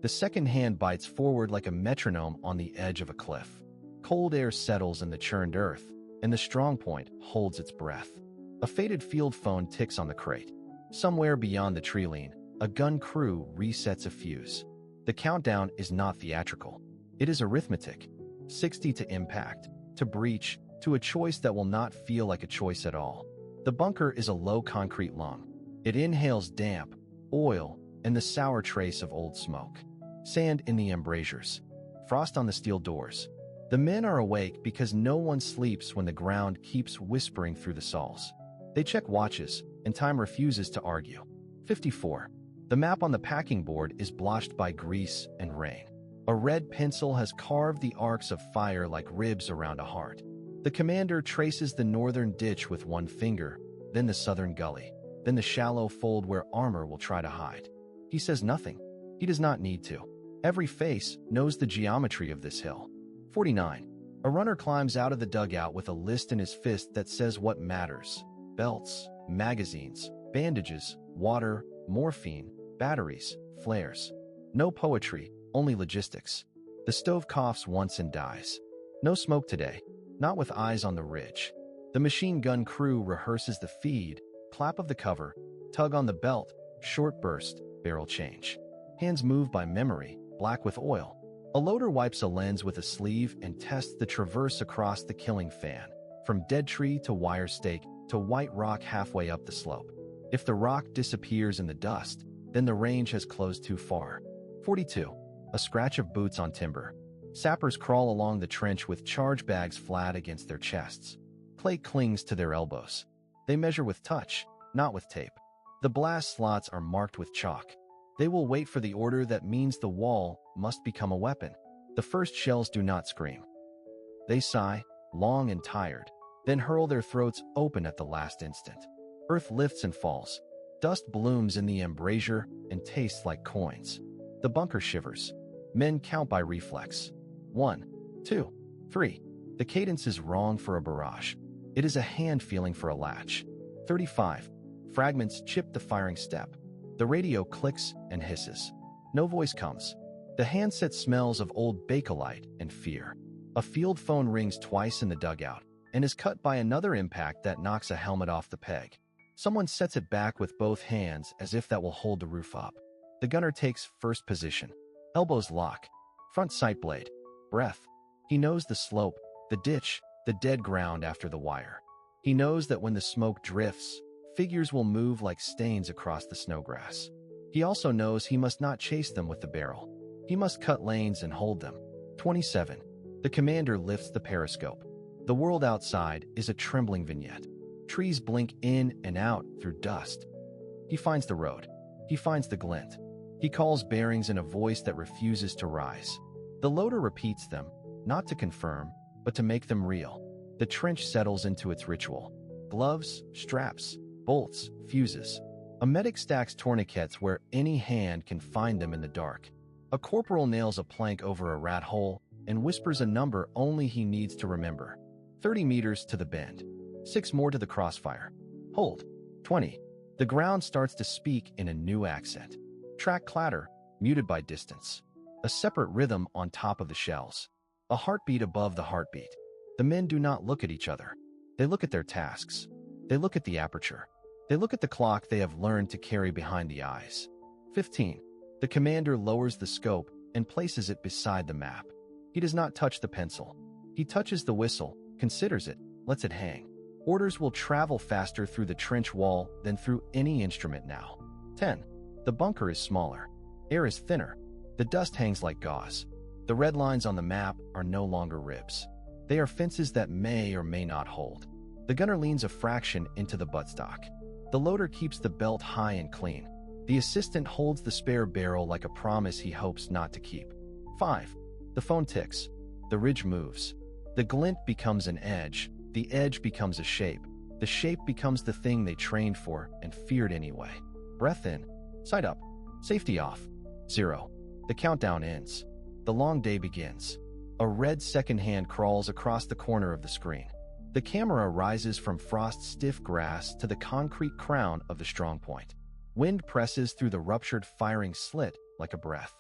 The second hand bites forward like a metronome on the edge of a cliff. Cold air settles in the churned earth, and the strong point holds its breath. A faded field phone ticks on the crate. Somewhere beyond the tree line, a gun crew resets a fuse. The countdown is not theatrical. It is arithmetic. 60 to impact, to breach, to a choice that will not feel like a choice at all. The bunker is a low concrete lung. It inhales damp, oil, and the sour trace of old smoke. Sand in the embrasures. Frost on the steel doors. The men are awake because no one sleeps when the ground keeps whispering through the saws. They check watches, and time refuses to argue. 54. The map on the packing board is blotched by grease and rain. A red pencil has carved the arcs of fire like ribs around a heart. The commander traces the northern ditch with one finger, then the southern gully, then the shallow fold where armor will try to hide. He says nothing. He does not need to. Every face knows the geometry of this hill. 49. A runner climbs out of the dugout with a list in his fist that says what matters. Belts, magazines, bandages, water, morphine, batteries, flares. No poetry, only logistics. The stove coughs once and dies. No smoke today, not with eyes on the ridge. The machine gun crew rehearses the feed, clap of the cover, tug on the belt, short burst, barrel change. Hands move by memory, black with oil. A loader wipes a lens with a sleeve and tests the traverse across the killing fan, from dead tree to wire stake to white rock halfway up the slope. If the rock disappears in the dust, then the range has closed too far. 42. A scratch of boots on timber. Sappers crawl along the trench with charge bags flat against their chests. Clay clings to their elbows. They measure with touch, not with tape. The blast slots are marked with chalk. They will wait for the order that means the wall must become a weapon. The first shells do not scream. They sigh, long and tired, then hurl their throats open at the last instant. Earth lifts and falls. Dust blooms in the embrasure and tastes like coins. The bunker shivers. Men count by reflex. 1, 2, 3. The cadence is wrong for a barrage. It is a hand feeling for a latch. 35. Fragments chip the firing step. The radio clicks and hisses. No voice comes. The handset smells of old Bakelite and fear. A field phone rings twice in the dugout and is cut by another impact that knocks a helmet off the peg. Someone sets it back with both hands as if that will hold the roof up. The gunner takes first position. Elbows lock. Front sight blade. Breath. He knows the slope, the ditch, the dead ground after the wire. He knows that when the smoke drifts, figures will move like stains across the snowgrass. He also knows he must not chase them with the barrel. He must cut lanes and hold them. 27. The commander lifts the periscope. The world outside is a trembling vignette. Trees blink in and out through dust. He finds the road. He finds the glint. He calls bearings in a voice that refuses to rise. The loader repeats them, not to confirm, but to make them real. The trench settles into its ritual. Gloves, straps, bolts, fuses. A medic stacks tourniquets where any hand can find them in the dark. A corporal nails a plank over a rat hole and whispers a number only he needs to remember. 30 meters to the bend. 6 more to the crossfire. Hold. 20. The ground starts to speak in a new accent. Track clatter, muted by distance. A separate rhythm on top of the shells. A heartbeat above the heartbeat. The men do not look at each other. They look at their tasks. They look at the aperture. They look at the clock they have learned to carry behind the eyes. 15. The commander lowers the scope and places it beside the map. He does not touch the pencil. He touches the whistle, considers it, lets it hang. Orders will travel faster through the trench wall than through any instrument now. 10. The bunker is smaller. Air is thinner. The dust hangs like gauze. The red lines on the map are no longer ribs. They are fences that may or may not hold. The gunner leans a fraction into the buttstock. The loader keeps the belt high and clean. The assistant holds the spare barrel like a promise he hopes not to keep. 5. The phone ticks. The ridge moves. The glint becomes an edge. The edge becomes a shape. The shape becomes the thing they trained for and feared anyway. Breath in. Sight up. Safety off. 0. The countdown ends. The long day begins. A red second hand crawls across the corner of the screen. The camera rises from frost-stiff grass to the concrete crown of the strong point. Wind presses through the ruptured firing slit like a breath.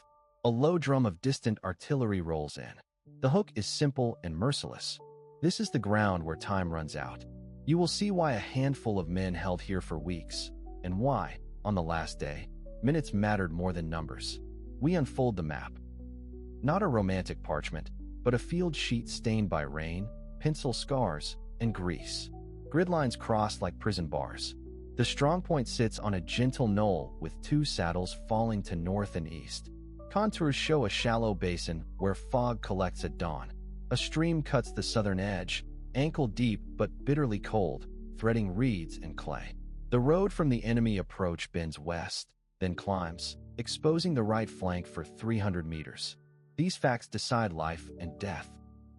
A low drum of distant artillery rolls in. The hook is simple and merciless. This is the ground where time runs out. You will see why a handful of men held here for weeks, and why, on the last day, minutes mattered more than numbers. We unfold the map. Not a romantic parchment, but a field sheet stained by rain, pencil scars, and grease. Grid lines crossed like prison bars. The strongpoint sits on a gentle knoll with 2 saddles falling to north and east. Contours show a shallow basin where fog collects at dawn. A stream cuts the southern edge, ankle-deep but bitterly cold, threading reeds and clay. The road from the enemy approach bends west, then climbs, exposing the right flank for 300 meters. These facts decide life and death.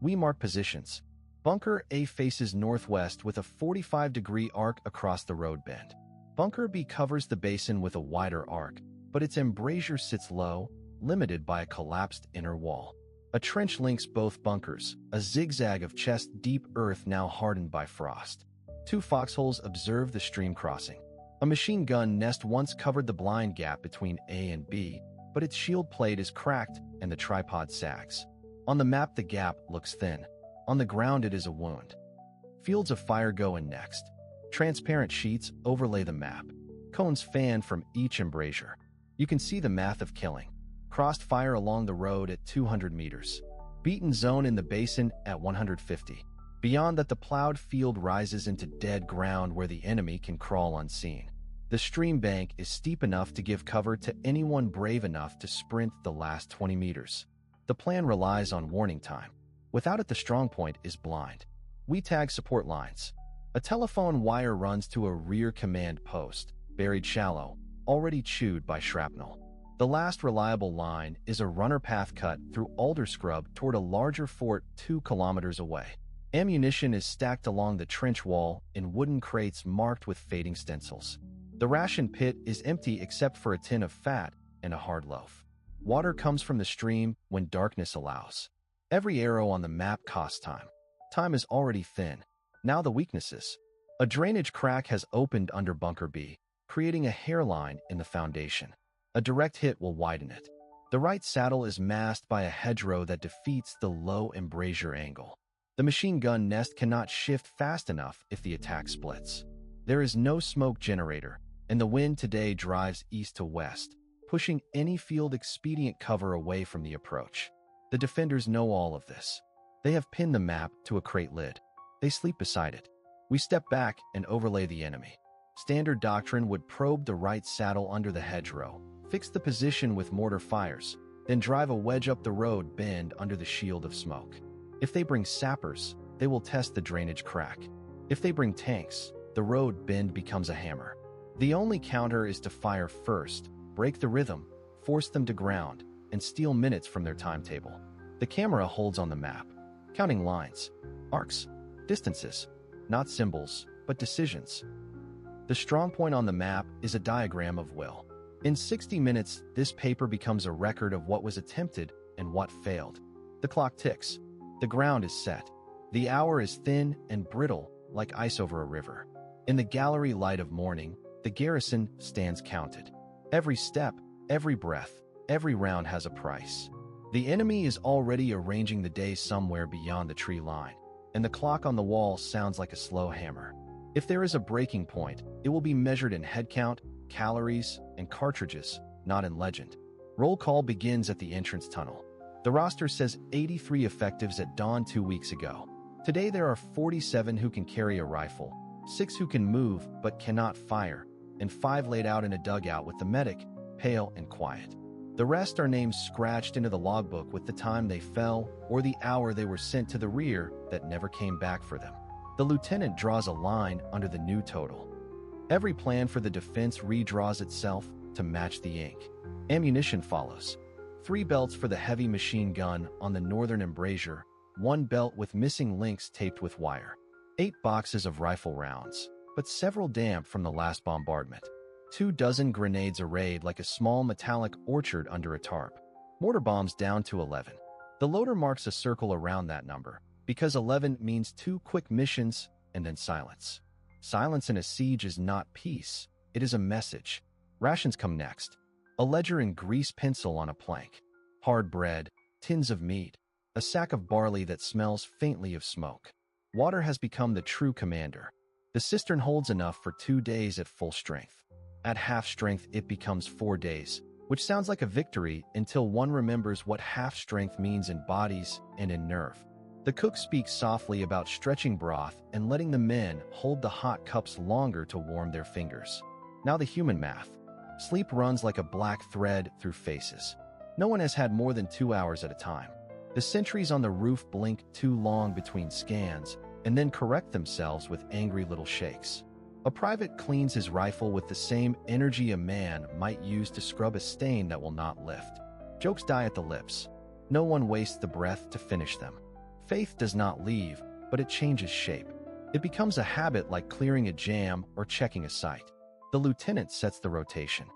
We mark positions. Bunker A faces northwest with a 45-degree arc across the road bend. Bunker B covers the basin with a wider arc, but its embrasure sits low, limited by a collapsed inner wall. A trench links both bunkers, a zigzag of chest-deep earth now hardened by frost. 2 foxholes observe the stream crossing. A machine gun nest once covered the blind gap between A and B, but its shield plate is cracked and the tripod sags. On the map, the gap looks thin. On the ground, it is a wound. Fields of fire go in next. Transparent sheets overlay the map. Cones fan from each embrasure. You can see the math of killing. Crossed fire along the road at 200 meters. Beaten zone in the basin at 150. Beyond that, the plowed field rises into dead ground where the enemy can crawl unseen. The stream bank is steep enough to give cover to anyone brave enough to sprint the last 20 meters. The plan relies on warning time. Without it, the strongpoint is blind. We tag support lines. A telephone wire runs to a rear command post, buried shallow, already chewed by shrapnel. The last reliable line is a runner path cut through alder scrub toward a larger fort 2 kilometers away. Ammunition is stacked along the trench wall in wooden crates marked with fading stencils. The ration pit is empty except for a tin of fat and a hard loaf. Water comes from the stream when darkness allows. Every arrow on the map costs time. Time is already thin. Now the weaknesses. A drainage crack has opened under Bunker B, creating a hairline in the foundation. A direct hit will widen it. The right saddle is masked by a hedgerow that defeats the low embrasure angle. The machine gun nest cannot shift fast enough if the attack splits. There is no smoke generator, and the wind today drives east to west, pushing any field expedient cover away from the approach. The defenders know all of this. They have pinned the map to a crate lid. They sleep beside it. We step back and overlay the enemy. Standard doctrine would probe the right saddle under the hedgerow, fix the position with mortar fires, then drive a wedge up the road bend under the shield of smoke. If they bring sappers, they will test the drainage crack. If they bring tanks, the road bend becomes a hammer. The only counter is to fire first, break the rhythm, force them to ground, and steal minutes from their timetable. The camera holds on the map, counting lines, arcs, distances, not symbols, but decisions. The strong point on the map is a diagram of will. In 60 minutes, this paper becomes a record of what was attempted and what failed. The clock ticks. The ground is set. The hour is thin and brittle, like ice over a river. In the gallery light of morning, the garrison stands counted. Every step, every breath, every round has a price. The enemy is already arranging the day somewhere beyond the tree line, and the clock on the wall sounds like a slow hammer. If there is a breaking point, it will be measured in head count, calories, and cartridges, not in legend. Roll call begins at the entrance tunnel. The roster says 83 effectives at dawn 2 weeks ago. Today there are 47 who can carry a rifle, 6 who can move but cannot fire, and 5 laid out in a dugout with the medic, pale and quiet. The rest are names scratched into the logbook with the time they fell or the hour they were sent to the rear that never came back for them. The lieutenant draws a line under the new total. Every plan for the defense redraws itself to match the ink. Ammunition follows. 3 belts for the heavy machine gun on the northern embrasure, 1 belt with missing links taped with wire. 8 boxes of rifle rounds, but several damp from the last bombardment. 2 dozen grenades arrayed like a small metallic orchard under a tarp. Mortar bombs down to 11. The loader marks a circle around that number, because 11 means 2 quick missions and then silence. Silence in a siege is not peace, it is a message. Rations come next. A ledger in grease pencil on a plank. hard bread, tins of meat, a sack of barley that smells faintly of smoke. Water has become the true commander. The cistern holds enough for 2 days at full strength. At half strength, it becomes 4 days, which sounds like a victory until one remembers what half strength means in bodies and in nerve. The cook speaks softly about stretching broth and letting the men hold the hot cups longer to warm their fingers. Now the human math. Sleep runs like a black thread through faces. No one has had more than 2 hours at a time. The sentries on the roof blink too long between scans and then correct themselves with angry little shakes. A private cleans his rifle with the same energy a man might use to scrub a stain that will not lift. Jokes die at the lips. No one wastes the breath to finish them. Faith does not leave, but it changes shape. It becomes a habit like clearing a jam or checking a site. The lieutenant sets the rotation.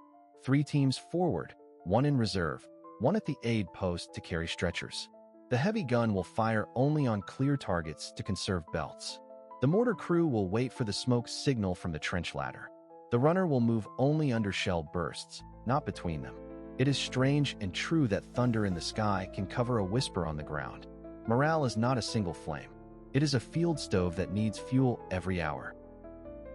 3 teams forward, 1 in reserve, 1 at the aid post to carry stretchers. The heavy gun will fire only on clear targets to conserve belts. The mortar crew will wait for the smoke signal from the trench ladder. The runner will move only under shell bursts, not between them. It is strange and true that thunder in the sky can cover a whisper on the ground. Morale is not a single flame. It is a field stove that needs fuel every hour.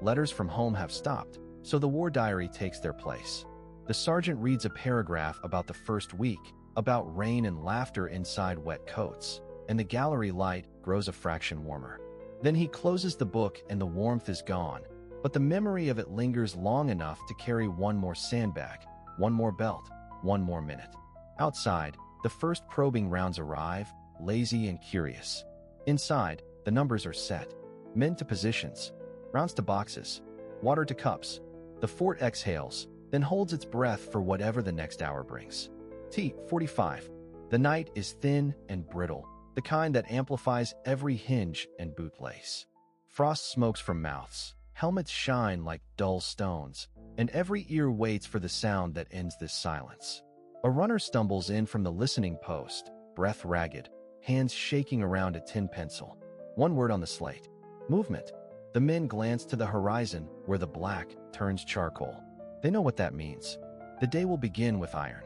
Letters from home have stopped, so the war diary takes their place. The sergeant reads a paragraph about the first week, about rain and laughter inside wet coats, and the gallery light grows a fraction warmer. Then he closes the book and the warmth is gone, but the memory of it lingers long enough to carry 1 more sandbag, 1 more belt, 1 more minute. Outside, the first probing rounds arrive, lazy and curious. Inside, the numbers are set. Men to positions, rounds to boxes, water to cups. The fort exhales, then holds its breath for whatever the next hour brings. T-45. The night is thin and brittle, the kind that amplifies every hinge and bootlace. Frost smokes from mouths, helmets shine like dull stones, and every ear waits for the sound that ends this silence. A runner stumbles in from the listening post, breath ragged, hands shaking around a tin pencil. 1 word on the slate. Movement. The men glance to the horizon where the black turns charcoal. They know what that means. The day will begin with iron.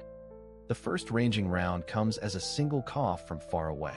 The first ranging round comes as a single cough from far away.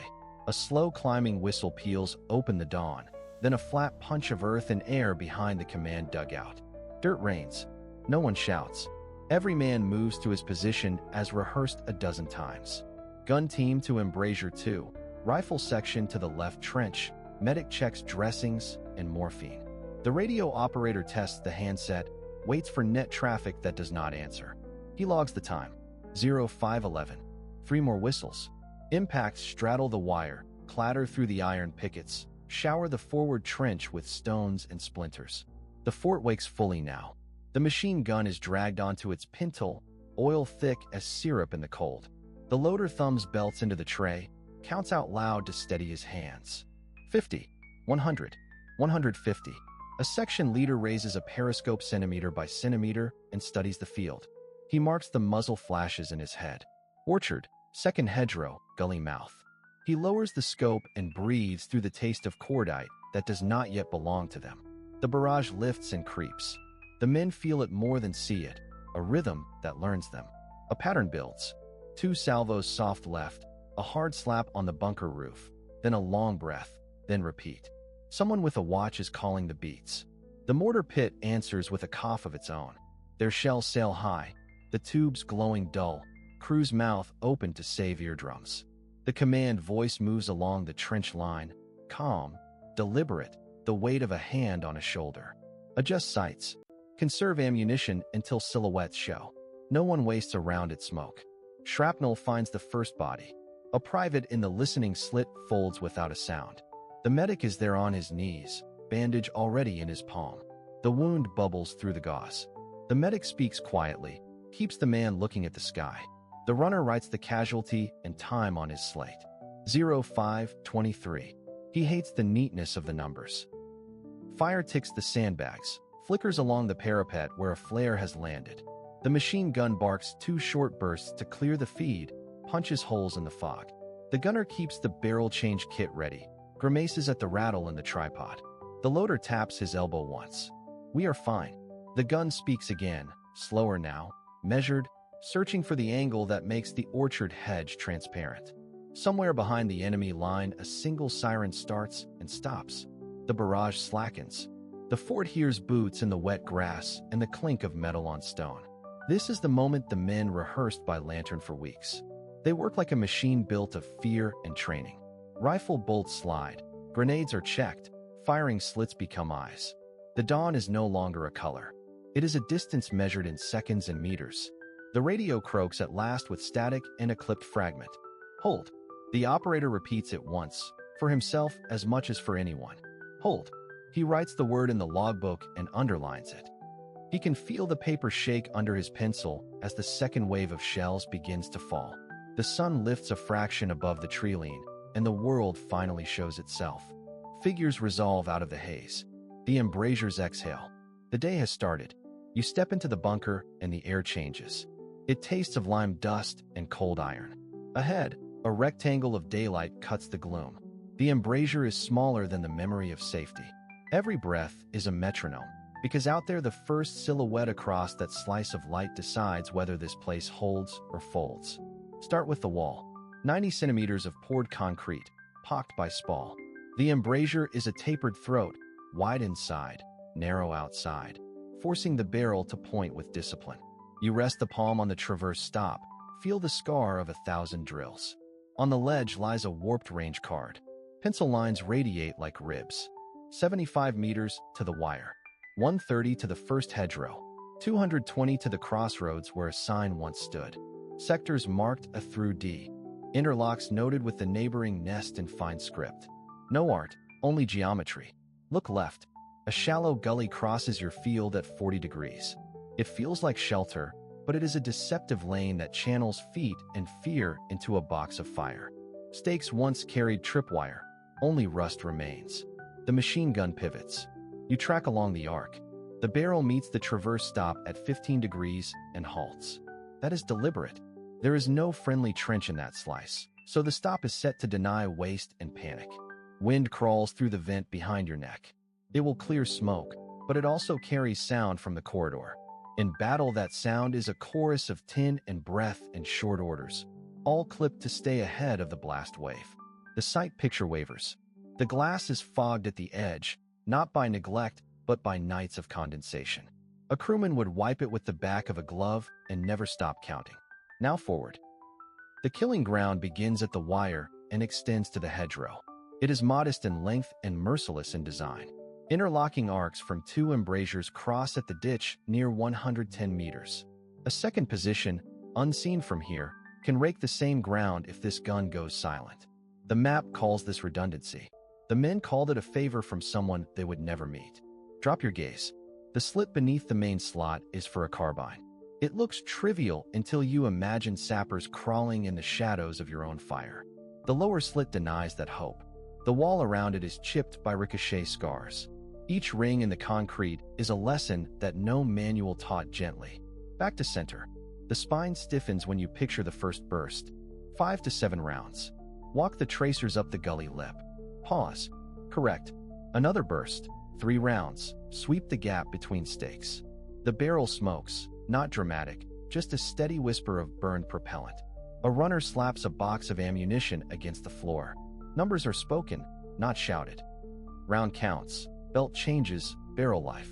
A slow climbing whistle peals open the dawn, then a flat punch of earth and air behind the command dugout. Dirt rains. No one shouts. Every man moves to his position as rehearsed a dozen times. Gun team to embrasure 2, rifle section to the left trench, medic checks dressings and morphine. The radio operator tests the handset, waits for net traffic that does not answer. He logs the time. 0511. 3 more whistles. Impacts straddle the wire, clatter through the iron pickets, shower the forward trench with stones and splinters. The fort wakes fully now. The machine gun is dragged onto its pintle, oil thick as syrup in the cold. The loader thumbs belts into the tray, counts out loud to steady his hands. 50, 100, 150. A section leader raises a periscope centimeter by centimeter and studies the field. He marks the muzzle flashes in his head. Orchard, second hedgerow, gully mouth. He lowers the scope and breathes through the taste of cordite that does not yet belong to them. The barrage lifts and creeps. The men feel it more than see it, a rhythm that learns them. A pattern builds. 2 salvos soft left, a hard slap on the bunker roof, then a long breath, then repeat. Someone with a watch is calling the beats. The mortar pit answers with a cough of its own. Their shells sail high, the tubes glowing dull, crew's mouth open to save eardrums. The command voice moves along the trench line, calm, deliberate, the weight of a hand on a shoulder. Adjust sights. Conserve ammunition until silhouettes show. No one wastes a round at smoke. Shrapnel finds the first body. A private in the listening slit folds without a sound. The medic is there on his knees, bandage already in his palm. The wound bubbles through the gauze. The medic speaks quietly, keeps the man looking at the sky. The runner writes the casualty and time on his slate. 0523. He hates the neatness of the numbers. Fire ticks the sandbags, flickers along the parapet where a flare has landed. The machine gun barks 2 short bursts to clear the feed, punches holes in the fog. The gunner keeps the barrel change kit ready, grimaces at the rattle in the tripod. The loader taps his elbow once. We are fine. The gun speaks again, slower now, measured, searching for the angle that makes the orchard hedge transparent. Somewhere behind the enemy line, a single siren starts and stops. The barrage slackens. The fort hears boots in the wet grass and the clink of metal on stone. This is the moment the men rehearsed by lantern for weeks. They work like a machine built of fear and training. Rifle bolts slide. Grenades are checked. Firing slits become eyes. The dawn is no longer a color. It is a distance measured in seconds and meters. The radio croaks at last with static and a clipped fragment. Hold. The operator repeats it once, for himself as much as for anyone. Hold. He writes the word in the logbook and underlines it. He can feel the paper shake under his pencil as the second wave of shells begins to fall. The sun lifts a fraction above the treeline, and the world finally shows itself. Figures resolve out of the haze. The embrasures exhale. The day has started. You step into the bunker, and the air changes. It tastes of lime dust and cold iron. Ahead, a rectangle of daylight cuts the gloom. The embrasure is smaller than the memory of safety. Every breath is a metronome, because out there the first silhouette across that slice of light decides whether this place holds or folds. Start with the wall. 90 centimeters of poured concrete, pocked by spall. The embrasure is a tapered throat, wide inside, narrow outside, forcing the barrel to point with discipline. You rest the palm on the traverse stop, feel the scar of 1,000 drills. On the ledge lies a warped range card. Pencil lines radiate like ribs. 75 meters to the wire. 130 to the first hedgerow. 220 to the crossroads where a sign once stood. Sectors marked a through D. Interlocks noted with the neighboring nest in fine script. No art, only geometry. Look left. A shallow gully crosses your field at 40 degrees. It feels like shelter, but it is a deceptive lane that channels feet and fear into a box of fire. Stakes once carried tripwire. Only rust remains. The machine gun pivots. You track along the arc. The barrel meets the traverse stop at 15 degrees and halts. That is deliberate. There is no friendly trench in that slice, so the stop is set to deny waste and panic. Wind crawls through the vent behind your neck. It will clear smoke, but it also carries sound from the corridor. In battle, that sound is a chorus of tin and breath and short orders, all clipped to stay ahead of the blast wave. The sight picture wavers. The glass is fogged at the edge, not by neglect, but by nights of condensation. A crewman would wipe it with the back of a glove and never stop counting. Now forward. The killing ground begins at the wire and extends to the hedgerow. It is modest in length and merciless in design. Interlocking arcs from two embrasures cross at the ditch near 110 meters. A second position, unseen from here, can rake the same ground if this gun goes silent. The map calls this redundancy. The men called it a favor from someone they would never meet. Drop your gaze. The slit beneath the main slot is for a carbine. It looks trivial until you imagine sappers crawling in the shadows of your own fire. The lower slit denies that hope. The wall around it is chipped by ricochet scars. Each ring in the concrete is a lesson that no manual taught gently. Back to center. The spine stiffens when you picture the first burst. 5 to 7 rounds. Walk the tracers up the gully lip. Pause. Correct. Another burst. 3 rounds. Sweep the gap between stakes. The barrel smokes, not dramatic, just a steady whisper of burned propellant. A runner slaps a box of ammunition against the floor. Numbers are spoken, not shouted. Round counts. Belt changes, barrel life.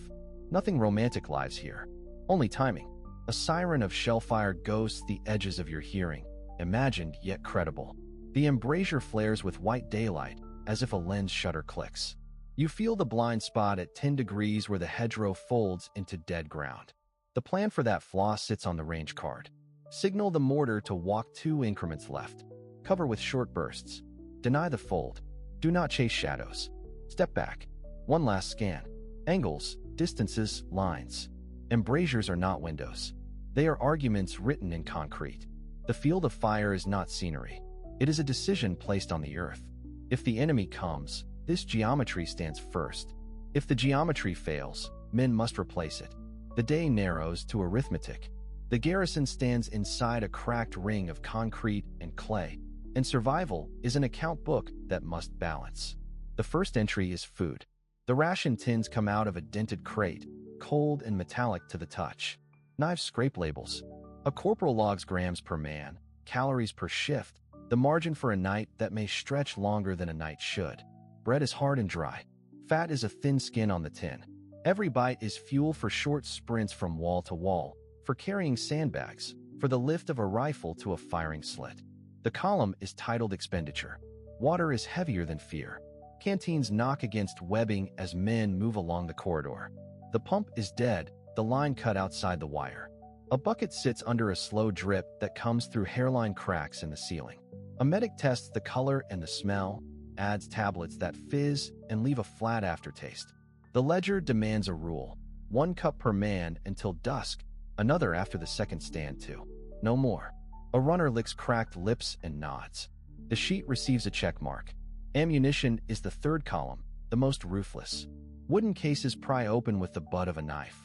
Nothing romantic lives here. Only timing. A siren of shellfire ghosts the edges of your hearing, imagined yet credible. The embrasure flares with white daylight, as if a lens shutter clicks. You feel the blind spot at 10 degrees where the hedgerow folds into dead ground. The plan for that flaw sits on the range card. Signal the mortar to walk 2 increments left. Cover with short bursts. Deny the fold. Do not chase shadows. Step back. One last scan. Angles, distances, lines. Embrasures are not windows. They are arguments written in concrete. The field of fire is not scenery. It is a decision placed on the earth. If the enemy comes, this geometry stands first. If the geometry fails, men must replace it. The day narrows to arithmetic. The garrison stands inside a cracked ring of concrete and clay, and survival is an account book that must balance. The first entry is food. The ration tins come out of a dented crate, cold and metallic to the touch. Knives scrape labels. A corporal logs grams per man, calories per shift, the margin for a night that may stretch longer than a night should. Bread is hard and dry. Fat is a thin skin on the tin. Every bite is fuel for short sprints from wall to wall, for carrying sandbags, for the lift of a rifle to a firing slit. The column is titled Expenditure. Water is heavier than fear. Canteens knock against webbing as men move along the corridor. The pump is dead, the line cut outside the wire. A bucket sits under a slow drip that comes through hairline cracks in the ceiling. A medic tests the color and the smell, adds tablets that fizz and leave a flat aftertaste. The ledger demands a rule: 1 cup per man until dusk, another after the second stand too. No more. A runner licks cracked lips and nods. The sheet receives a check mark. Ammunition is the third column, the most ruthless. Wooden cases pry open with the butt of a knife.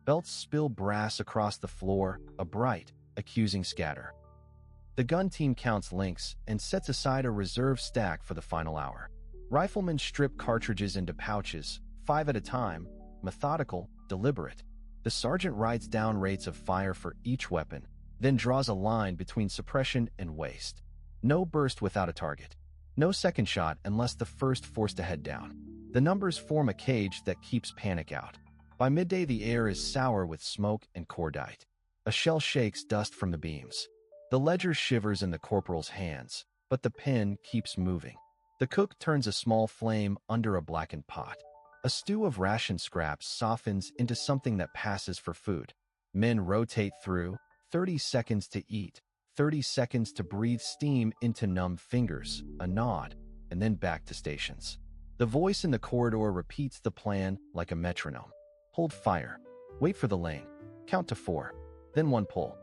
Belts spill brass across the floor, a bright, accusing scatter. The gun team counts links and sets aside a reserve stack for the final hour. Riflemen strip cartridges into pouches, 5 at a time, methodical, deliberate. The sergeant writes down rates of fire for each weapon, then draws a line between suppression and waste. No burst without a target. No second shot unless the first forced a head down. The numbers form a cage that keeps panic out. By midday, the air is sour with smoke and cordite. A shell shakes dust from the beams. The ledger shivers in the corporal's hands, but the pen keeps moving. The cook turns a small flame under a blackened pot. A stew of ration scraps softens into something that passes for food. Men rotate through, 30 seconds to eat, 30 seconds to breathe steam into numb fingers, a nod, and then back to stations. The voice in the corridor repeats the plan like a metronome. Hold fire. Wait for the lane. Count to 4. Then 1 pull.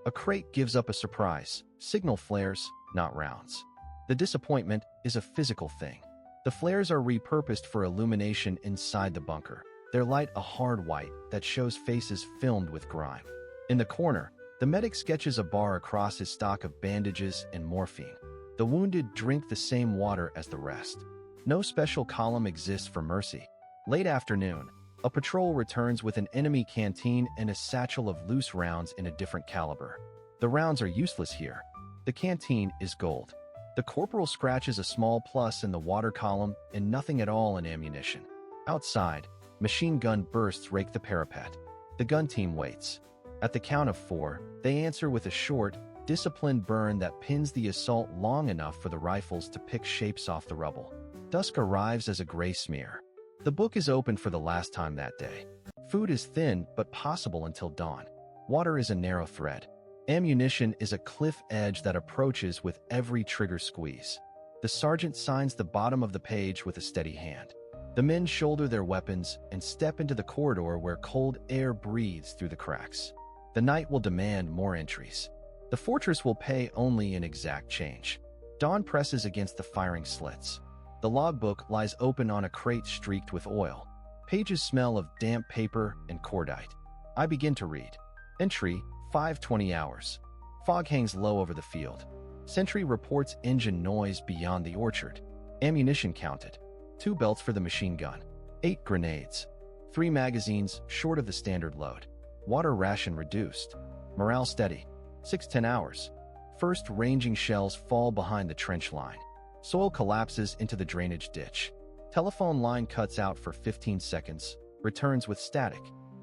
A crate gives up a surprise. Signal flares, not rounds. The disappointment is a physical thing. The flares are repurposed for illumination inside the bunker. Their light a hard white that shows faces filmed with grime. In the corner, the medic sketches a bar across his stock of bandages and morphine. The wounded drink the same water as the rest. No special column exists for mercy. Late afternoon, a patrol returns with an enemy canteen and a satchel of loose rounds in a different caliber. The rounds are useless here. The canteen is gold. The corporal scratches a small plus in the water column and nothing at all in ammunition. Outside, machine gun bursts rake the parapet. The gun team waits. At the count of 4, they answer with a short, disciplined burn that pins the assault long enough for the rifles to pick shapes off the rubble. Dusk arrives as a gray smear. The book is open for the last time that day. Food is thin but possible until dawn. Water is a narrow thread. Ammunition is a cliff edge that approaches with every trigger squeeze. The sergeant signs the bottom of the page with a steady hand. The men shoulder their weapons and step into the corridor where cold air breathes through the cracks. The night will demand more entries. The fortress will pay only in exact change. Dawn presses against the firing slits. The logbook lies open on a crate streaked with oil. Pages smell of damp paper and cordite. I begin to read. Entry, 5:20 hours. Fog hangs low over the field. Sentry reports engine noise beyond the orchard. Ammunition counted. 2 belts for the machine gun. 8 grenades. 3 magazines short of the standard load. Water ration reduced. Morale steady. 6:10 hours. First ranging shells fall behind the trench line. Soil collapses into the drainage ditch. Telephone line cuts out for 15 seconds, returns with static.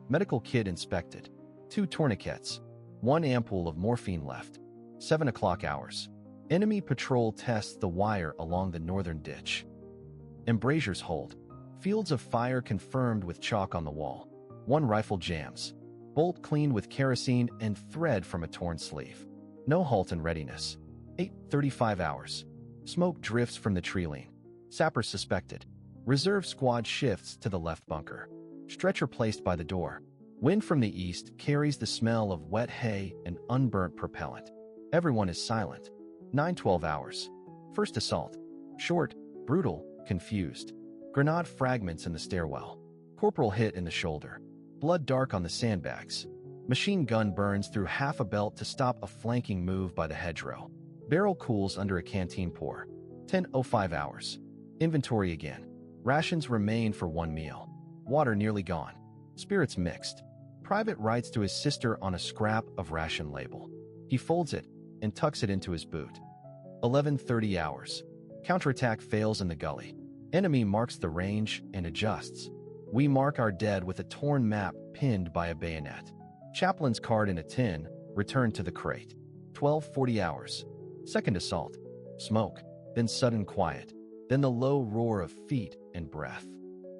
Medical kit inspected. 2 tourniquets. 1 ampoule of morphine left. 7 o'clock hours. Enemy patrol tests the wire along the northern ditch. Embrasures hold. Fields of fire confirmed with chalk on the wall. 1 rifle jams. Bolt cleaned with kerosene and thread from a torn sleeve. No halt in readiness. 8:35 hours. Smoke drifts from the tree-line. Sapper suspected. Reserve squad shifts to the left bunker. Stretcher placed by the door. Wind from the east carries the smell of wet hay and unburnt propellant. Everyone is silent. 9:12 hours. First assault. Short, brutal, confused. Grenade fragments in the stairwell. Corporal hit in the shoulder. Blood dark on the sandbags. Machine gun burns through half a belt to stop a flanking move by the hedgerow. Barrel cools under a canteen pour. 10:05 hours. Inventory again. Rations remain for 1 meal. Water nearly gone. Spirits mixed. Private writes to his sister on a scrap of ration label. He folds it and tucks it into his boot. 11:30 hours. Counterattack fails in the gully. Enemy marks the range and adjusts. We mark our dead with a torn map pinned by a bayonet. Chaplain's card in a tin, returned to the crate. 12:40 hours. Second assault. Smoke, then sudden quiet, then the low roar of feet and breath.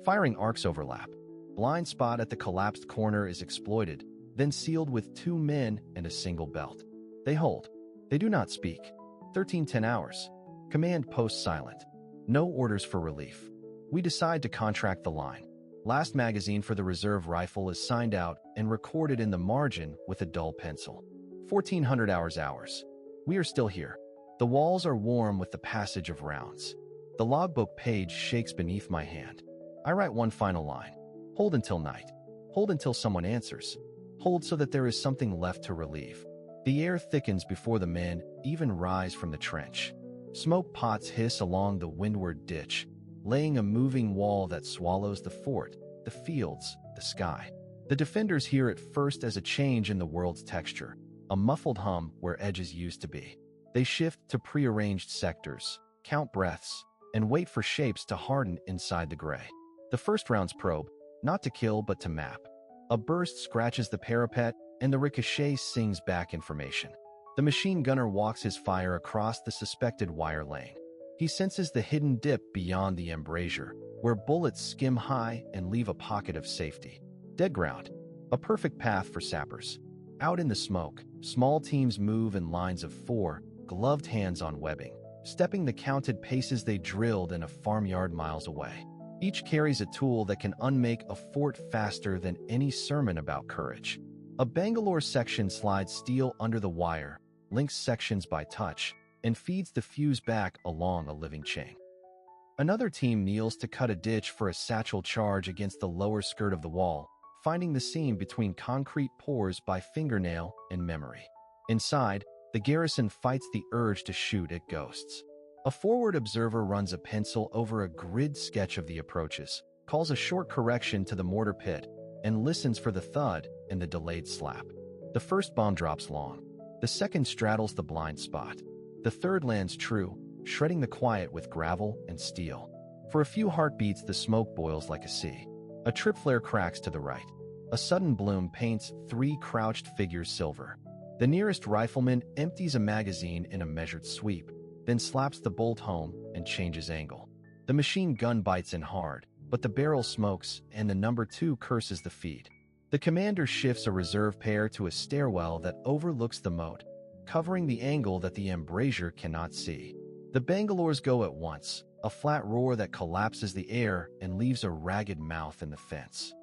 Firing arcs overlap. Blind spot at the collapsed corner is exploited, then sealed with 2 men and a single belt. They hold. They do not speak. 13:10 hours. Command post silent. No orders for relief. We decide to contract the line. Last magazine for the reserve rifle is signed out and recorded in the margin with a dull pencil. 1400 hours. We are still here. The walls are warm with the passage of rounds. The logbook page shakes beneath my hand. I write one final line. Hold until night. Hold until someone answers. Hold so that there is something left to relieve. The air thickens before the men even rise from the trench. Smoke pots hiss along the windward ditch, laying a moving wall that swallows the fort, the fields, the sky. The defenders hear it first as a change in the world's texture, a muffled hum where edges used to be. They shift to prearranged sectors, count breaths, and wait for shapes to harden inside the gray. The first rounds probe, not to kill but to map. A burst scratches the parapet, and the ricochet sings back information. The machine gunner walks his fire across the suspected wire lane. He senses the hidden dip beyond the embrasure, where bullets skim high and leave a pocket of safety. Dead ground, a perfect path for sappers. Out in the smoke, small teams move in lines of 4, gloved hands on webbing, stepping the counted paces they drilled in a farmyard miles away. Each carries a tool that can unmake a fort faster than any sermon about courage. A Bangalore section slides steel under the wire, links sections by touch, and feeds the fuse back along a living chain. Another team kneels to cut a ditch for a satchel charge against the lower skirt of the wall, finding the seam between concrete pores by fingernail and memory. Inside, the garrison fights the urge to shoot at ghosts. A forward observer runs a pencil over a grid sketch of the approaches, calls a short correction to the mortar pit, and listens for the thud and the delayed slap. The first bomb drops long. The second straddles the blind spot. The third lands true, shredding the quiet with gravel and steel. For a few heartbeats, the smoke boils like a sea. A trip flare cracks to the right. A sudden bloom paints 3 crouched figures silver. The nearest rifleman empties a magazine in a measured sweep, then slaps the bolt home and changes angle. The machine gun bites in hard, but the barrel smokes and the number 2 curses the feed. The commander shifts a reserve pair to a stairwell that overlooks the moat, covering the angle that the embrasure cannot see. The Bangalores go at once, a flat roar that collapses the air and leaves a ragged mouth in the fence.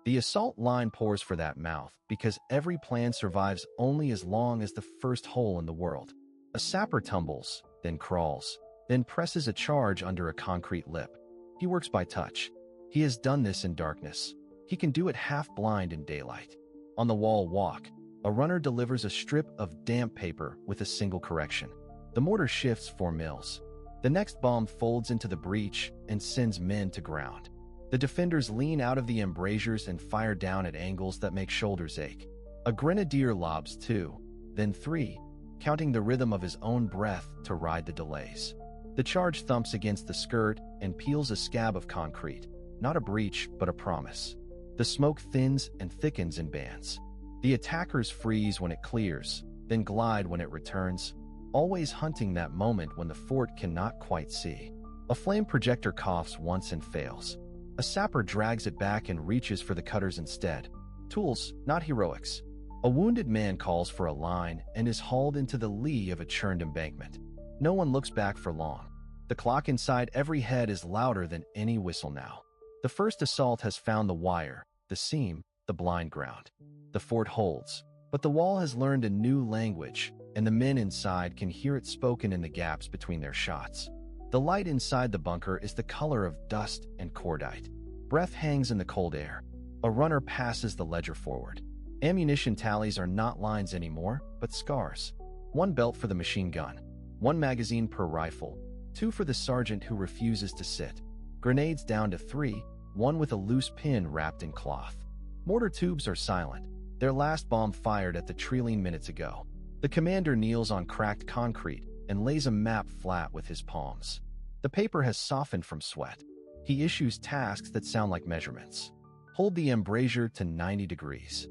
The assault line pours for that mouth because every plan survives only as long as the first hole in the world. A sapper tumbles, then crawls, then presses a charge under a concrete lip. He works by touch. He has done this in darkness. He can do it half-blind in daylight. On the wall walk, a runner delivers a strip of damp paper with a single correction. The mortar shifts 4 mils. The next bomb folds into the breach and sends men to ground. The defenders lean out of the embrasures and fire down at angles that make shoulders ache. A grenadier lobs 2, then 3, counting the rhythm of his own breath to ride the delays. The charge thumps against the skirt and peels a scab of concrete, not a breach but a promise. The smoke thins and thickens in bands. The attackers freeze when it clears, then glide when it returns, always hunting that moment when the fort cannot quite see. A flame projector coughs once and fails. A sapper drags it back and reaches for the cutters instead. Tools, not heroics. A wounded man calls for a line and is hauled into the lee of a churned embankment. No one looks back for long. The clock inside every head is louder than any whistle now. The first assault has found the wire, the seam, the blind ground. The fort holds, but the wall has learned a new language, and the men inside can hear it spoken in the gaps between their shots. The light inside the bunker is the color of dust and cordite. Breath hangs in the cold air. A runner passes the ledger forward. Ammunition tallies are not lines anymore, but scars. 1 belt for the machine gun, 1 magazine per rifle, 2 for the sergeant who refuses to sit. Grenades down to 3, 1 with a loose pin wrapped in cloth. Mortar tubes are silent, their last bomb fired at the trillion minutes ago. The commander kneels on cracked concrete and lays a map flat with his palms. The paper has softened from sweat. He issues tasks that sound like measurements. Hold the embrasure to 90 degrees.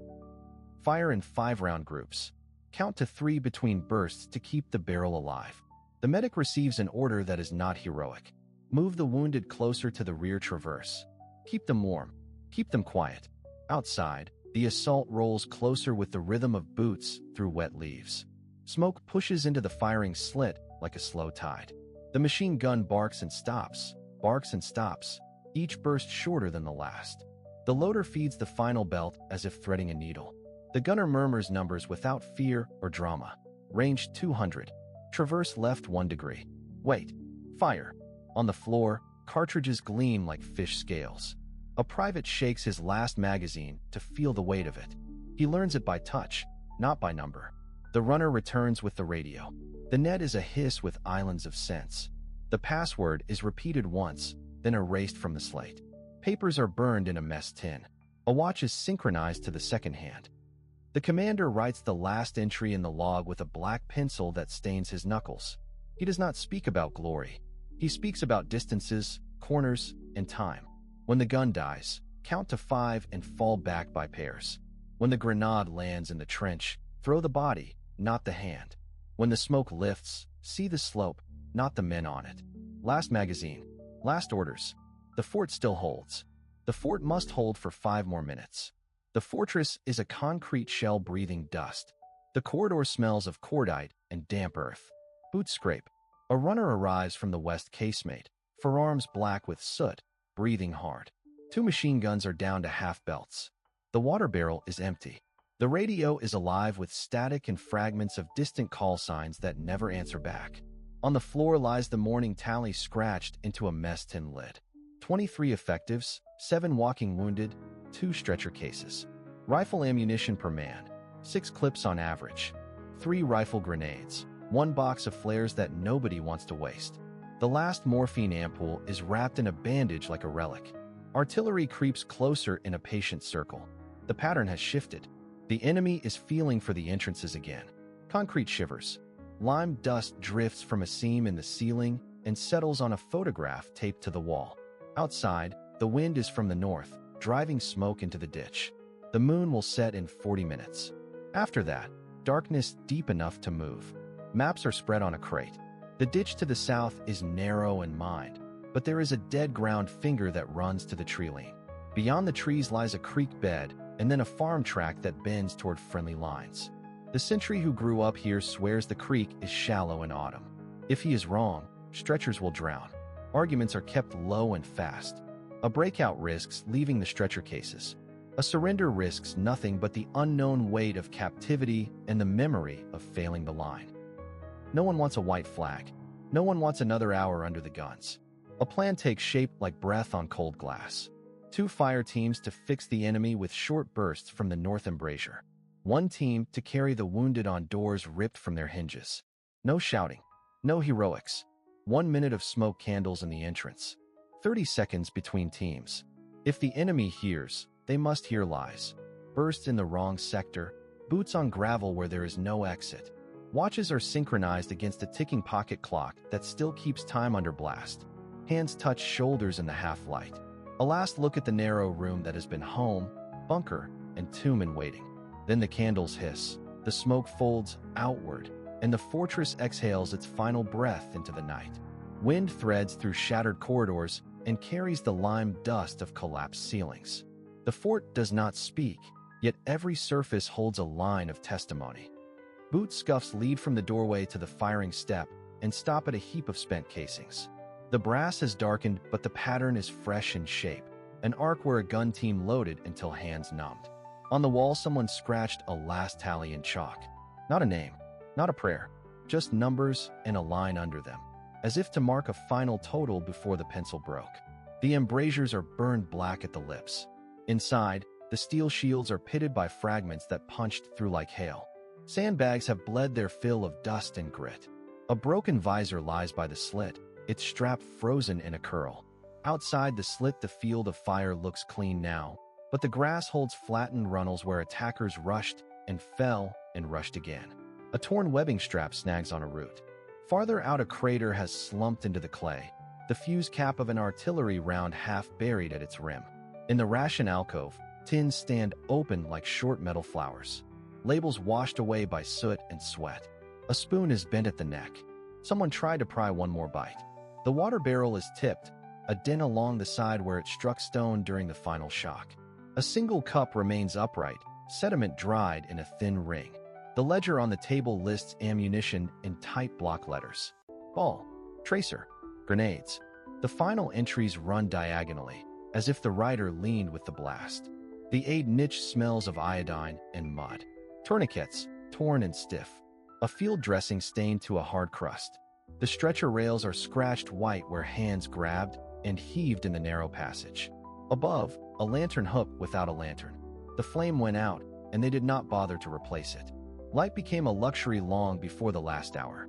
Fire in 5-round groups. Count to 3 between bursts to keep the barrel alive. The medic receives an order that is not heroic. Move the wounded closer to the rear traverse. Keep them warm. Keep them quiet. Outside, the assault rolls closer with the rhythm of boots through wet leaves. Smoke pushes into the firing slit like a slow tide. The machine gun barks and stops, each burst shorter than the last. The loader feeds the final belt as if threading a needle. The gunner murmurs numbers without fear or drama. Range 200. Traverse left 1 degree. Wait. Fire. On the floor, cartridges gleam like fish scales. A private shakes his last magazine to feel the weight of it. He learns it by touch, not by number. The runner returns with the radio. The net is a hiss with islands of sense. The password is repeated once, then erased from the slate. Papers are burned in a mess tin. A watch is synchronized to the second hand. The commander writes the last entry in the log with a black pencil that stains his knuckles. He does not speak about glory. He speaks about distances, corners, and time. When the gun dies, count to 5 and fall back by pairs. When the grenade lands in the trench, throw the body, not the hand. When the smoke lifts, see the slope, not the men on it. Last magazine. Last orders. The fort still holds. The fort must hold for 5 more minutes. The fortress is a concrete shell breathing dust. The corridor smells of cordite and damp earth. Boots scrape. A runner arrives from the west casemate, forearms black with soot, breathing hard. 2 machine guns are down to half belts. The water barrel is empty. The radio is alive with static and fragments of distant call signs that never answer back. On the floor lies the morning tally scratched into a mess tin lid. 23 effectives, 7 walking wounded, 2 stretcher cases. Rifle ammunition per man, 6 clips on average. 3 rifle grenades, 1 box of flares that nobody wants to waste. The last morphine ampoule is wrapped in a bandage like a relic. Artillery creeps closer in a patient circle. The pattern has shifted. The enemy is feeling for the entrances again. Concrete shivers. Lime dust drifts from a seam in the ceiling and settles on a photograph taped to the wall. Outside, the wind is from the north, driving smoke into the ditch. The moon will set in 40 minutes. After that, darkness deep enough to move. Maps are spread on a crate. The ditch to the south is narrow and mined, but there is a dead ground finger that runs to the tree lane. Beyond the trees lies a creek bed and then a farm track that bends toward friendly lines. The sentry who grew up here swears the creek is shallow in autumn. If he is wrong, stretchers will drown. Arguments are kept low and fast. A breakout risks leaving the stretcher cases. A surrender risks nothing but the unknown weight of captivity and the memory of failing the line. No one wants a white flag. No one wants another hour under the guns. A plan takes shape like breath on cold glass. 2 fire teams to fix the enemy with short bursts from the north embrasure. 1 team to carry the wounded on doors ripped from their hinges. No shouting. No heroics. 1 minute of smoke candles in the entrance. 30 seconds between teams. If the enemy hears, they must hear lies. Bursts in the wrong sector. Boots on gravel where there is no exit. Watches are synchronized against a ticking pocket clock that still keeps time under blast. Hands touch shoulders in the half-light. A last look at the narrow room that has been home, bunker, and tomb in waiting. Then the candles hiss, the smoke folds outward, and the fortress exhales its final breath into the night. Wind threads through shattered corridors and carries the lime dust of collapsed ceilings. The fort does not speak, yet every surface holds a line of testimony. Boot scuffs lead from the doorway to the firing step and stop at a heap of spent casings. The brass has darkened, but the pattern is fresh in shape, an arc where a gun team loaded until hands numbed. On the wall, someone scratched a last tally in chalk. Not a name, not a prayer, just numbers and a line under them, as if to mark a final total before the pencil broke. The embrasures are burned black at the lips. Inside, the steel shields are pitted by fragments that punched through like hail. Sandbags have bled their fill of dust and grit. A broken visor lies by the slit, its strap frozen in a curl. Outside the slit, the field of fire looks clean now, but the grass holds flattened runnels where attackers rushed and fell and rushed again. A torn webbing strap snags on a root. Farther out, a crater has slumped into the clay, the fuse cap of an artillery round half buried at its rim. In the ration alcove, tins stand open like short metal flowers, labels washed away by soot and sweat. A spoon is bent at the neck. Someone tried to pry one more bite. The water barrel is tipped, a dent along the side where it struck stone during the final shock. A single cup remains upright, sediment dried in a thin ring. The ledger on the table lists ammunition in tight block letters. Ball, tracer, grenades. The final entries run diagonally, as if the writer leaned with the blast. The aid niche smells of iodine and mud. Tourniquets, torn and stiff. A field dressing stained to a hard crust. The stretcher rails are scratched white where hands grabbed and heaved in the narrow passage. Above, a lantern hook without a lantern. The flame went out, and they did not bother to replace it. Light became a luxury long before the last hour.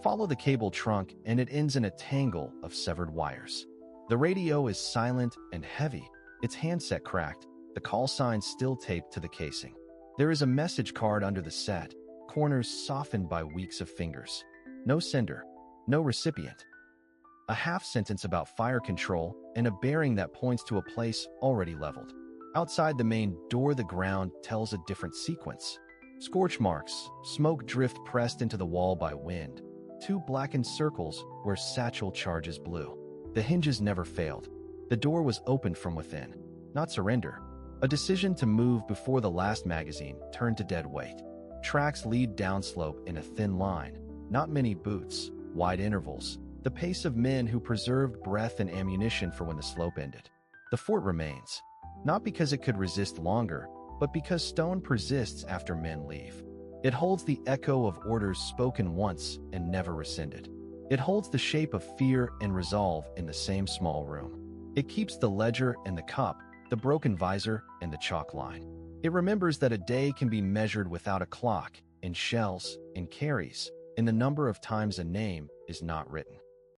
Follow the cable trunk, and it ends in a tangle of severed wires. The radio is silent and heavy, its handset cracked, the call sign still taped to the casing. There is a message card under the set, corners softened by weeks of fingers. No sender, no recipient. A half sentence about fire control and a bearing that points to a place already leveled. Outside the main door, the ground tells a different sequence. Scorch marks, smoke drift pressed into the wall by wind. Two blackened circles where satchel charges blew. The hinges never failed. The door was opened from within. Not surrender. A decision to move before the last magazine turned to dead weight. Tracks lead downslope in a thin line. Not many boots, wide intervals. The pace of men who preserved breath and ammunition for when the slope ended. The fort remains. Not because it could resist longer, but because stone persists after men leave. It holds the echo of orders spoken once and never rescinded. It holds the shape of fear and resolve in the same small room. It keeps the ledger and the cup, the broken visor and the chalk line. It remembers that a day can be measured without a clock, in shells, in carries, in the number of times a name is not written.